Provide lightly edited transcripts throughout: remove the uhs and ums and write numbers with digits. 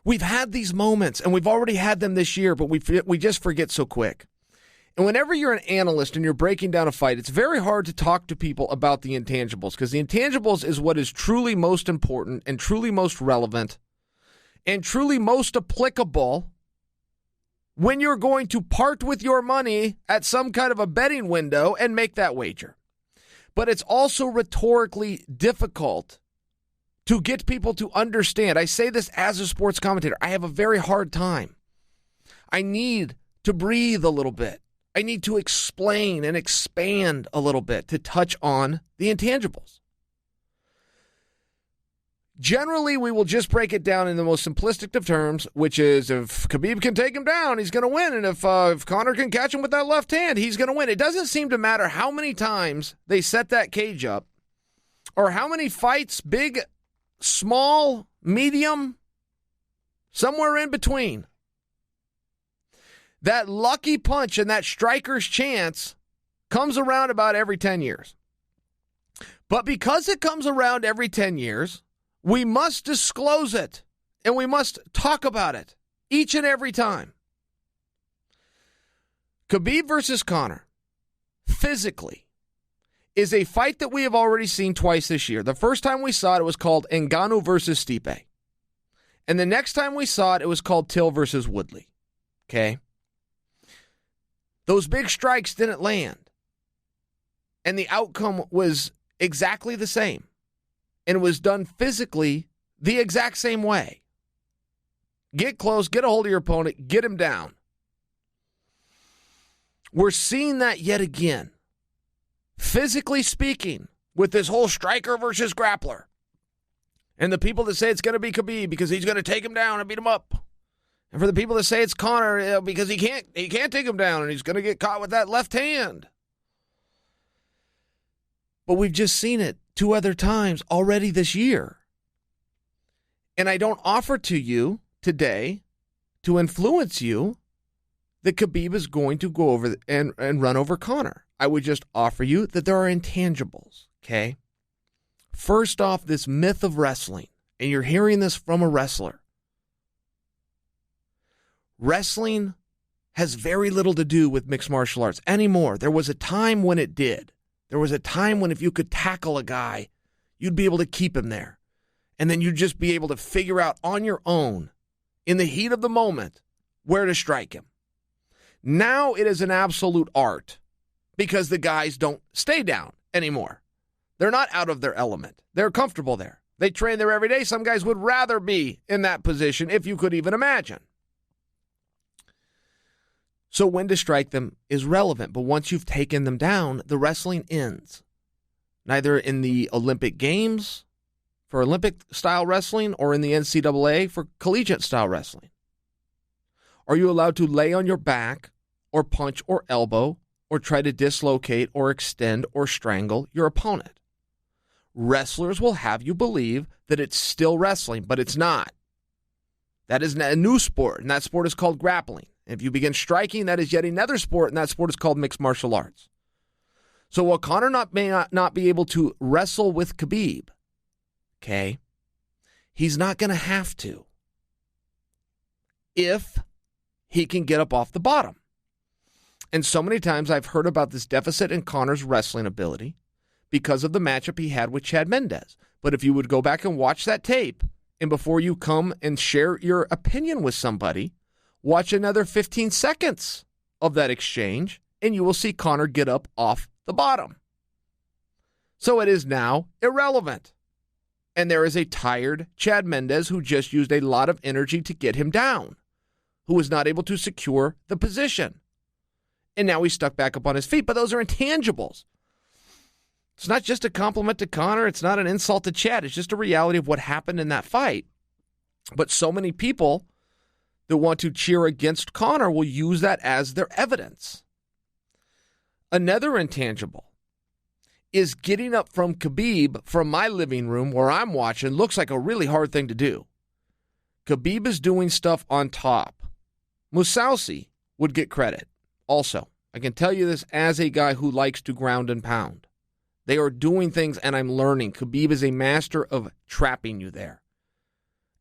We've had these moments, and we've already had them this year, but we just forget so quick. And whenever you're an analyst and you're breaking down a fight, it's very hard to talk to people about the intangibles, because the intangibles is what is truly most important and truly most relevant and truly most applicable when you're going to part with your money at some kind of a betting window and make that wager. But it's also rhetorically difficult to get people to understand. I say this as a sports commentator. I have a very hard time. I need to breathe a little bit. I need to explain and expand a little bit to touch on the intangibles. Generally, we will just break it down in the most simplistic of terms, which is if Khabib can take him down, he's going to win. And if Conor can catch him with that left hand, he's going to win. It doesn't seem to matter how many times they set that cage up or how many fights, big, small, medium, somewhere in between. That lucky punch and that striker's chance comes around about every 10 years. But because it comes around every 10 years, we must disclose it and we must talk about it each and every time. Khabib versus Conor, physically, is a fight that we have already seen twice this year. The first time we saw it, it was called Ngannou versus Stipe. And the next time we saw it, it was called Till versus Woodley. Okay? Those big strikes didn't land. And the outcome was exactly the same. And it was done physically the exact same way. Get close, get a hold of your opponent, get him down. We're seeing that yet again. Physically speaking, with this whole striker versus grappler. And the people that say it's going to be Khabib because he's going to take him down and beat him up. And for the people that say it's Conor because he can't take him down and he's going to get caught with that left hand. But we've just seen it 2 other times already this year. And I don't offer to you today to influence you that Khabib is going to go over and run over Conor. I would just offer you that there are intangibles, okay? First off, this myth of wrestling, and you're hearing this from a wrestler. Wrestling has very little to do with mixed martial arts anymore. There was a time when it did. There was a time when if you could tackle a guy, you'd be able to keep him there. And then you'd just be able to figure out on your own, in the heat of the moment, where to strike him. Now it is an absolute art because the guys don't stay down anymore. They're not out of their element. They're comfortable there. They train there every day. Some guys would rather be in that position if you could even imagine. So when to strike them is relevant, but once you've taken them down, the wrestling ends. Neither in the Olympic Games for Olympic-style wrestling or in the NCAA for collegiate-style wrestling. Are you allowed to lay on your back or punch or elbow or try to dislocate or extend or strangle your opponent? Wrestlers will have you believe that it's still wrestling, but it's not. That is a new sport, and that sport is called grappling. If you begin striking, that is yet another sport, and that sport is called mixed martial arts. So while Conor may not be able to wrestle with Khabib, okay, he's not going to have to if he can get up off the bottom. And so many times I've heard about this deficit in Conor's wrestling ability because of the matchup he had with Chad Mendes. But if you would go back and watch that tape, and before you come and share your opinion with somebody, watch another 15 seconds of that exchange, and you will see Conor get up off the bottom. So it is now irrelevant. And there is a tired Chad Mendes who just used a lot of energy to get him down, who was not able to secure the position. And now he's stuck back up on his feet. But those are intangibles. It's not just a compliment to Conor. It's not an insult to Chad. It's just a reality of what happened in that fight. But so many people that want to cheer against Conor will use that as their evidence. Another intangible is getting up from Khabib from my living room where I'm watching looks like a really hard thing to do. Khabib is doing stuff on top. Mousasi would get credit. Also, I can tell you this as a guy who likes to ground and pound. They are doing things, and I'm learning. Khabib is a master of trapping you there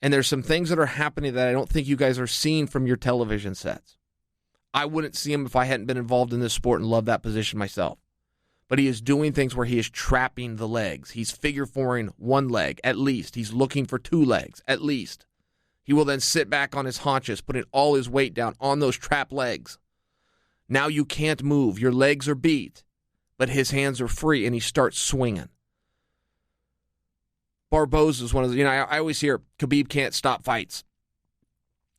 And there's some things that are happening that I don't think you guys are seeing from your television sets. I wouldn't see him if I hadn't been involved in this sport and loved that position myself. But he is doing things where he is trapping the legs. He's figure fouring one leg, at least. He's looking for two legs, at least. He will then sit back on his haunches, putting all his weight down on those trapped legs. Now you can't move. Your legs are beat, but his hands are free, and he starts swinging. Barboza is one of the, I always hear Khabib can't stop fights.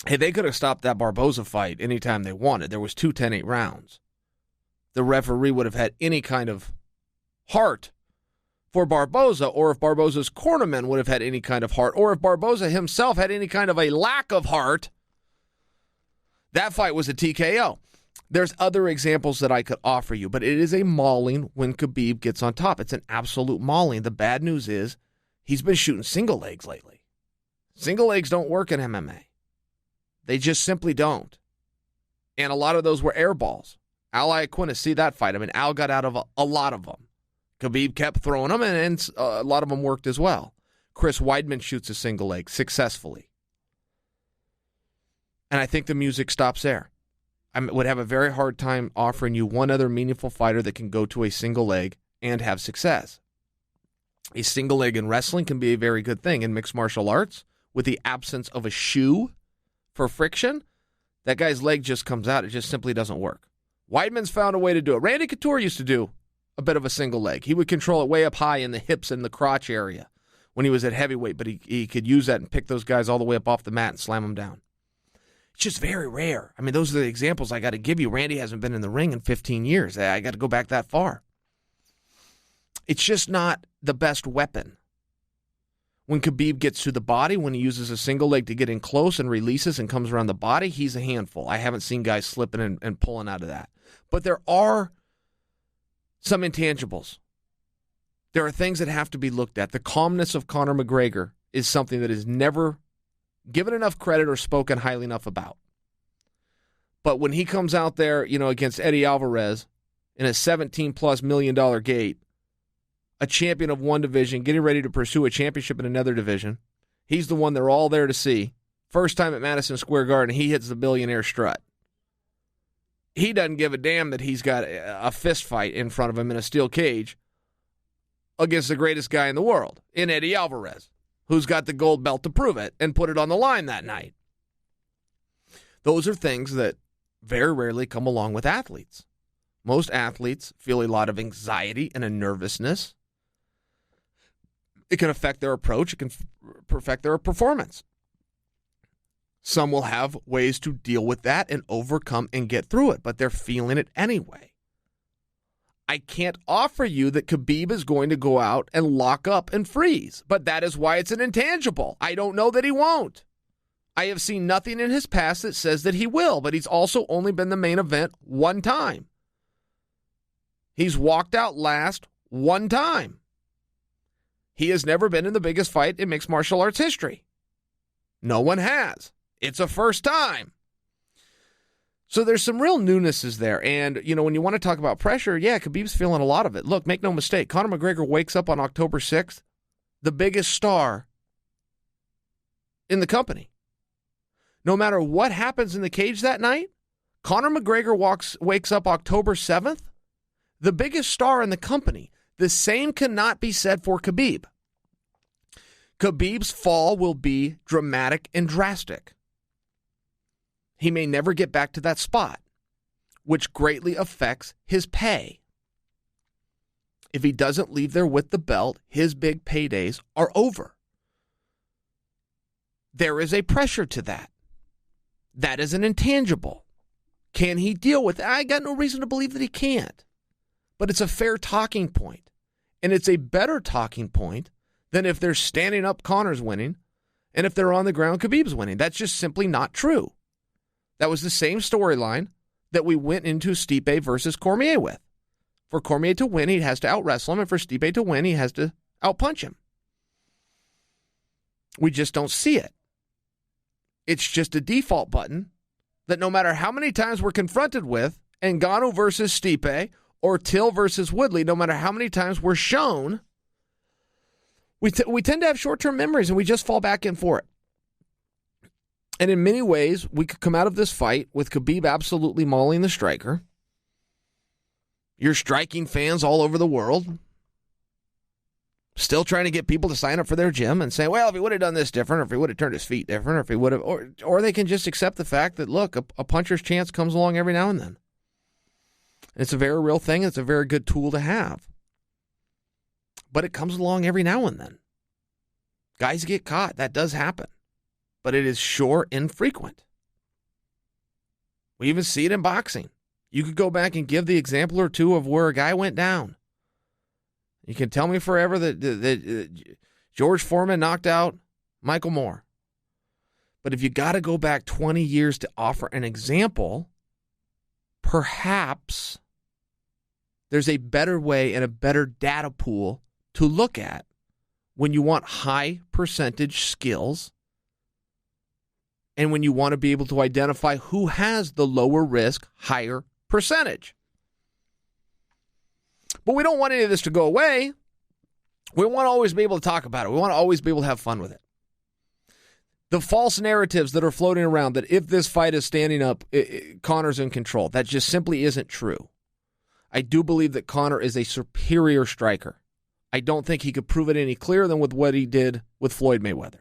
Hey, they could have stopped that Barboza fight anytime they wanted. There was 2 10-8 rounds. The referee would have had any kind of heart for Barboza, or if Barboza's cornermen would have had any kind of heart, or if Barboza himself had any kind of a lack of heart, that fight was a TKO. There's other examples that I could offer you, but it is a mauling when Khabib gets on top. It's an absolute mauling. The bad news is he's been shooting single legs lately. Single legs don't work in MMA. They just simply don't. And a lot of those were air balls. Al Iaquinta, see that fight. I mean, Al got out of a lot of them. Khabib kept throwing them, and a lot of them worked as well. Chris Weidman shoots a single leg successfully. And I think the music stops there. I would have a very hard time offering you one other meaningful fighter that can go to a single leg and have success. A single leg in wrestling can be a very good thing. In mixed martial arts, with the absence of a shoe for friction, that guy's leg just comes out. It just simply doesn't work. Weidman's found a way to do it. Randy Couture used to do a bit of a single leg. He would control it way up high in the hips and the crotch area when he was at heavyweight, but he could use that and pick those guys all the way up off the mat and slam them down. It's just very rare. I mean, those are the examples I got to give you. Randy hasn't been in the ring in 15 years. I got to go back that far. It's just not the best weapon. When Khabib gets to the body, when he uses a single leg to get in close and releases and comes around the body, he's a handful. I haven't seen guys slipping and pulling out of that. But there are some intangibles. There are things that have to be looked at. The calmness of Conor McGregor is something that is never given enough credit or spoken highly enough about. But when he comes out there, against Eddie Alvarez in a $17+ million gate, a champion of one division, getting ready to pursue a championship in another division, he's the one they're all there to see. First time at Madison Square Garden, he hits the billionaire strut. He doesn't give a damn that he's got a fist fight in front of him in a steel cage against the greatest guy in the world, in Eddie Alvarez, who's got the gold belt to prove it and put it on the line that night. Those are things that very rarely come along with athletes. Most athletes feel a lot of anxiety and a nervousness. It can affect their approach. It can affect their performance. Some will have ways to deal with that and overcome and get through it, but they're feeling it anyway. I can't offer you that Khabib is going to go out and lock up and freeze, but that is why it's an intangible. I don't know that he won't. I have seen nothing in his past that says that he will, but he's also only been the main event one time. He's walked out last one time. He has never been in the biggest fight in mixed martial arts history. No one has. It's a first time. So there's some real newnesses there. And, when you want to talk about pressure, yeah, Khabib's feeling a lot of it. Look, make no mistake, Conor McGregor wakes up on October 6th, the biggest star in the company. No matter what happens in the cage that night, Conor McGregor wakes up October 7th, the biggest star in the company. The same cannot be said for Khabib. Khabib's fall will be dramatic and drastic. He may never get back to that spot, which greatly affects his pay. If he doesn't leave there with the belt, his big paydays are over. There is a pressure to that. That is an intangible. Can he deal with it? I got no reason to believe that he can't. But it's a fair talking point. And it's a better talking point than if they're standing up, Conor's winning, and if they're on the ground, Khabib's winning. That's just simply not true. That was the same storyline that we went into Stipe versus Cormier with. For Cormier to win, he has to out-wrestle him, and for Stipe to win, he has to out-punch him. We just don't see it. It's just a default button that no matter how many times we're confronted with, Ngannou versus Stipe, or Till versus Woodley, no matter how many times we're shown, we tend to have short-term memories and we just fall back in for it. And in many ways, we could come out of this fight with Khabib absolutely mauling the striker. You're striking fans all over the world, still trying to get people to sign up for their gym and say, well, if he would have done this different, or if he would have turned his feet different, or if he would have, or they can just accept the fact that, look, a puncher's chance comes along every now and then. It's a very real thing. It's a very good tool to have. But it comes along every now and then. Guys get caught. That does happen. But it is sure infrequent. We even see it in boxing. You could go back and give the example or two of where a guy went down. You can tell me forever that George Foreman knocked out Michael Moore. But if you got to go back 20 years to offer an example, perhaps there's a better way and a better data pool to look at when you want high percentage skills and when you want to be able to identify who has the lower risk, higher percentage. But we don't want any of this to go away. We want to always be able to talk about it. We want to always be able to have fun with it. The false narratives that are floating around that if this fight is standing up, Conor's in control, that just simply isn't true. I do believe that Conor is a superior striker. I don't think he could prove it any clearer than with what he did with Floyd Mayweather.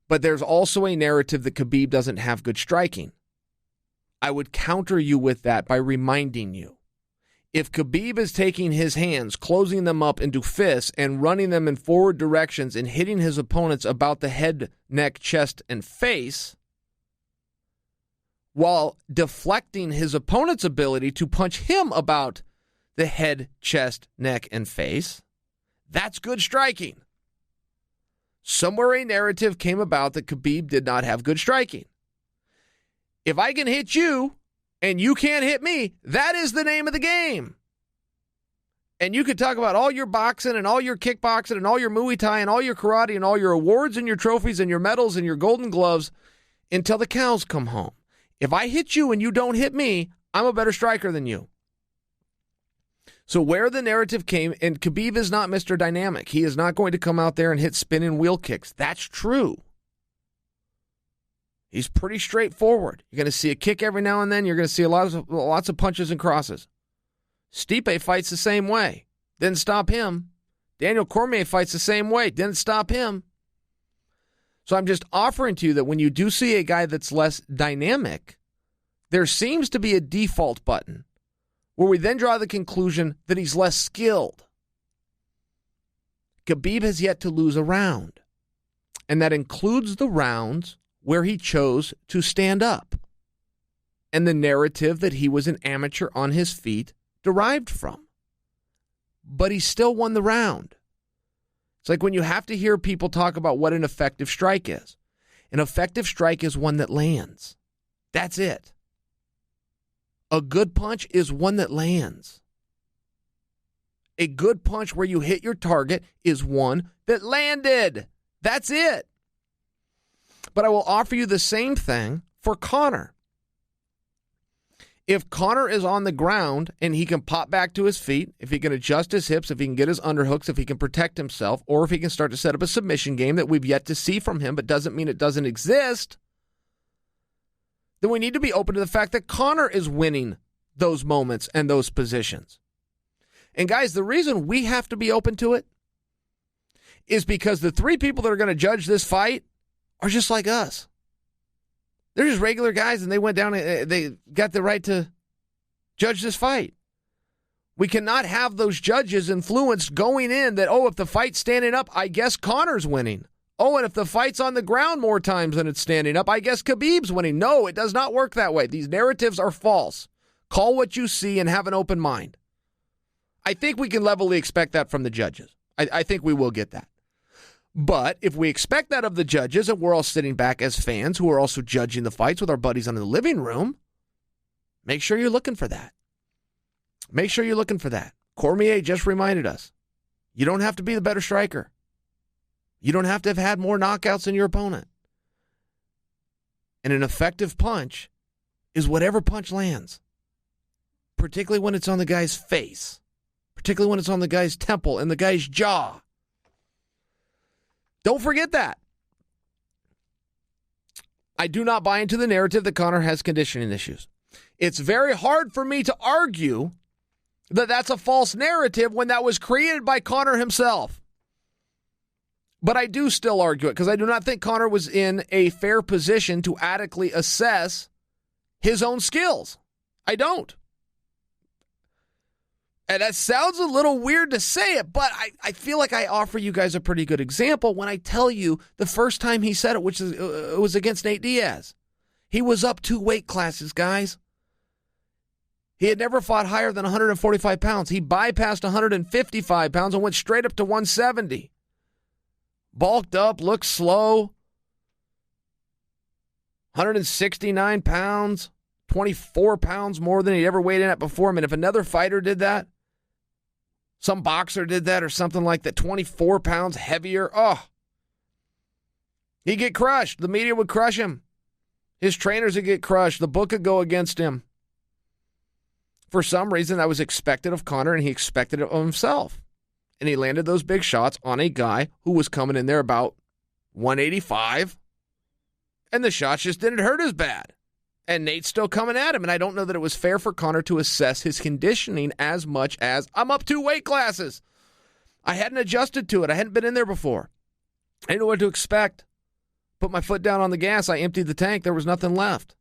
But there's also a narrative that Khabib doesn't have good striking. I would counter you with that by reminding you. If Khabib is taking his hands, closing them up into fists, and running them in forward directions and hitting his opponents about the head, neck, chest, and face, while deflecting his opponent's ability to punch him about the head, chest, neck, and face, that's good striking. Somewhere a narrative came about that Khabib did not have good striking. If I can hit you and you can't hit me, that is the name of the game. And you could talk about all your boxing and all your kickboxing and all your Muay Thai and all your karate and all your awards and your trophies and your medals and your golden gloves until the cows come home. If I hit you and you don't hit me, I'm a better striker than you. So where the narrative came, and Khabib is not Mr. Dynamic. He is not going to come out there and hit spinning wheel kicks. That's true. He's pretty straightforward. You're going to see a kick every now and then. You're going to see lots of punches and crosses. Stipe fights the same way. Didn't stop him. Daniel Cormier fights the same way. Didn't stop him. So I'm just offering to you that when you do see a guy that's less dynamic, there seems to be a default button where we then draw the conclusion that he's less skilled. Khabib has yet to lose a round, and that includes the rounds where he chose to stand up, and the narrative that he was an amateur on his feet derived from. But he still won the round. It's like when you have to hear people talk about what an effective strike is. An effective strike is one that lands. That's it. A good punch is one that lands. A good punch where you hit your target is one that landed. That's it. But I will offer you the same thing for Conor. If Conor is on the ground and he can pop back to his feet, if he can adjust his hips, if he can get his underhooks, if he can protect himself, or if he can start to set up a submission game that we've yet to see from him but doesn't mean it doesn't exist, then we need to be open to the fact that Conor is winning those moments and those positions. And guys, the reason we have to be open to it is because the three people that are going to judge this fight are just like us. They're just regular guys, and they went down and they got the right to judge this fight. We cannot have those judges influenced going in that, oh, if the fight's standing up, I guess Conor's winning. Oh, and if the fight's on the ground more times than it's standing up, I guess Khabib's winning. No, it does not work that way. These narratives are false. Call what you see and have an open mind. I think we can levelly expect that from the judges. I think we will get that. But if we expect that of the judges and we're all sitting back as fans who are also judging the fights with our buddies in the living room, make sure you're looking for that. Make sure you're looking for that. Cormier just reminded us, you don't have to be the better striker. You don't have to have had more knockouts than your opponent. And an effective punch is whatever punch lands, particularly when it's on the guy's face, particularly when it's on the guy's temple and the guy's jaw. Don't forget that. I do not buy into the narrative that Conor has conditioning issues. It's very hard for me to argue that that's a false narrative when that was created by Conor himself. But I do still argue it because I do not think Conor was in a fair position to adequately assess his own skills. I don't. And that sounds a little weird to say it, but I feel like I offer you guys a pretty good example when I tell you the first time he said it, which was against Nate Diaz. He was up 2 weight classes, guys. He had never fought higher than 145 pounds. He bypassed 155 pounds and went straight up to 170. Bulked up, looked slow. 169 pounds, 24 pounds more than he'd ever weighed in at before. I mean, if another fighter did that, some boxer did that or something like that, 24 pounds heavier, he'd get crushed. The media would crush him. His trainers would get crushed. The book would go against him. For some reason, that was expected of Conor, and he expected it of himself. And he landed those big shots on a guy who was coming in there about 185, and the shots just didn't hurt as bad. And Nate's still coming at him, and I don't know that it was fair for Conor to assess his conditioning as much as, I'm up 2 weight classes. I hadn't adjusted to it. I hadn't been in there before. I didn't know what to expect. Put my foot down on the gas. I emptied the tank. There was nothing left.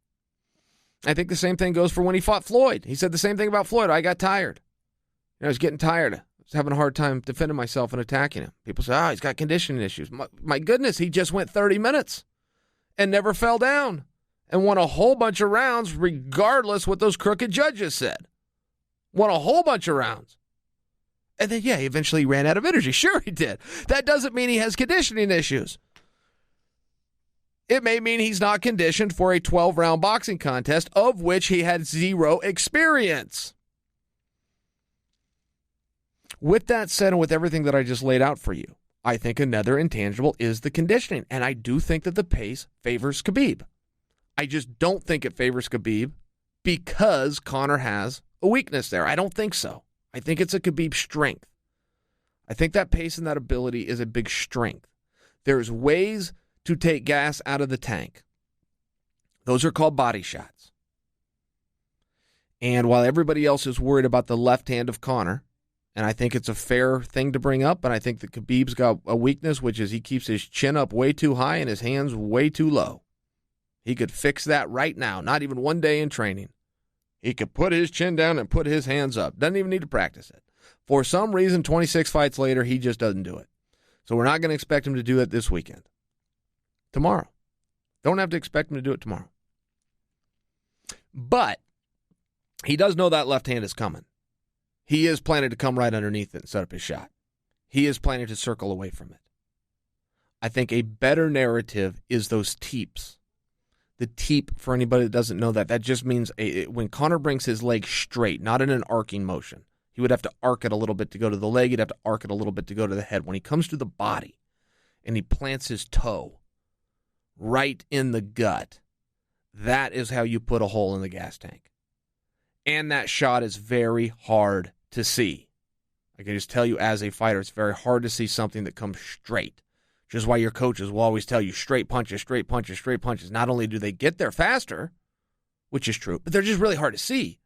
I think the same thing goes for when he fought Floyd. He said the same thing about Floyd. I got tired. I was getting tired. I was having a hard time defending myself and attacking him. People say, he's got conditioning issues. My goodness, he just went 30 minutes and never fell down and won a whole bunch of rounds regardless what those crooked judges said. Won a whole bunch of rounds. And then, he eventually ran out of energy. Sure he did. That doesn't mean he has conditioning issues. It may mean he's not conditioned for a 12-round boxing contest, of which he had 0 experience. With that said, and with everything that I just laid out for you, I think another intangible is the conditioning. And I do think that the pace favors Khabib. I just don't think it favors Khabib because Conor has a weakness there. I don't think so. I think it's a Khabib strength. I think that pace and that ability is a big strength. There's ways to take gas out of the tank. Those are called body shots. And while everybody else is worried about the left hand of Conor, and I think it's a fair thing to bring up, and I think that Khabib's got a weakness, which is he keeps his chin up way too high and his hands way too low. He could fix that right now, not even one day in training. He could put his chin down and put his hands up. Doesn't even need to practice it. For some reason, 26 fights later, he just doesn't do it. So we're not going to expect him to do it this weekend. Tomorrow. Don't have to expect him to do it tomorrow. But he does know that left hand is coming. He is planning to come right underneath it and set up his shot. He is planning to circle away from it. I think a better narrative is those teeps. The teep, for anybody that doesn't know that just means when Conor brings his leg straight, not in an arcing motion. He would have to arc it a little bit to go to the leg. He'd have to arc it a little bit to go to the head. When he comes to the body and he plants his toe right in the gut, that is how you put a hole in the gas tank. And that shot is very hard to see. I can just tell you as a fighter, it's very hard to see something that comes straight. Which is why your coaches will always tell you straight punches, straight punches, straight punches. Not only do they get there faster, which is true, but they're just really hard to see.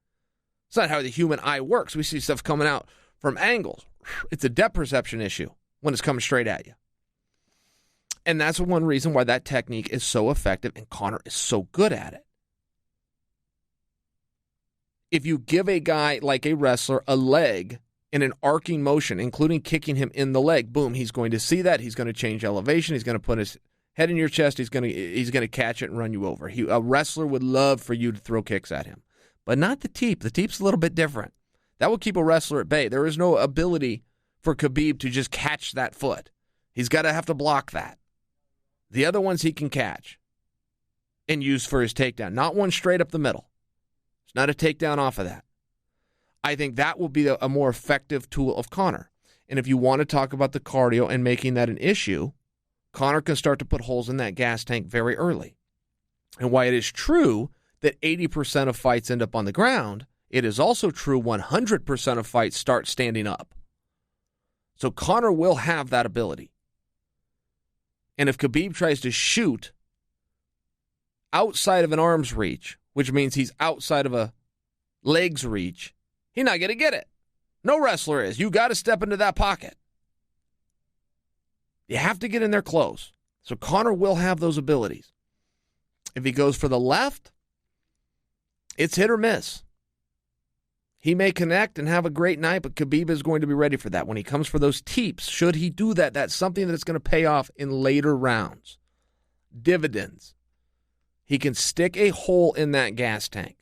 It's not how the human eye works. We see stuff coming out from angles. It's a depth perception issue when it's coming straight at you. And that's one reason why that technique is so effective and Conor is so good at it. If you give a guy like a wrestler a leg in an arcing motion, including kicking him in the leg, boom, he's going to see that. He's going to change elevation. He's going to put his head in your chest. He's going to catch it and run you over. A wrestler would love for you to throw kicks at him, but not the teep. The teep's a little bit different. That will keep a wrestler at bay. There is no ability for Khabib to just catch that foot. He's got to have to block that. The other ones he can catch and use for his takedown. Not one straight up the middle. It's not a takedown off of that. I think that will be a more effective tool of Conor. And if you want to talk about the cardio and making that an issue, Conor can start to put holes in that gas tank very early. And while it is true that 80% of fights end up on the ground, it is also true 100% of fights start standing up. So Conor will have that ability. And if Khabib tries to shoot outside of an arm's reach, which means he's outside of a leg's reach, he's not going to get it. No wrestler is. You got to step into that pocket. You have to get in there close. So Conor will have those abilities. If he goes for the left, it's hit or miss. He may connect and have a great night, but Khabib is going to be ready for that. When he comes for those teeps, should he do that, that's something that's going to pay off in later rounds. Dividends. He can stick a hole in that gas tank.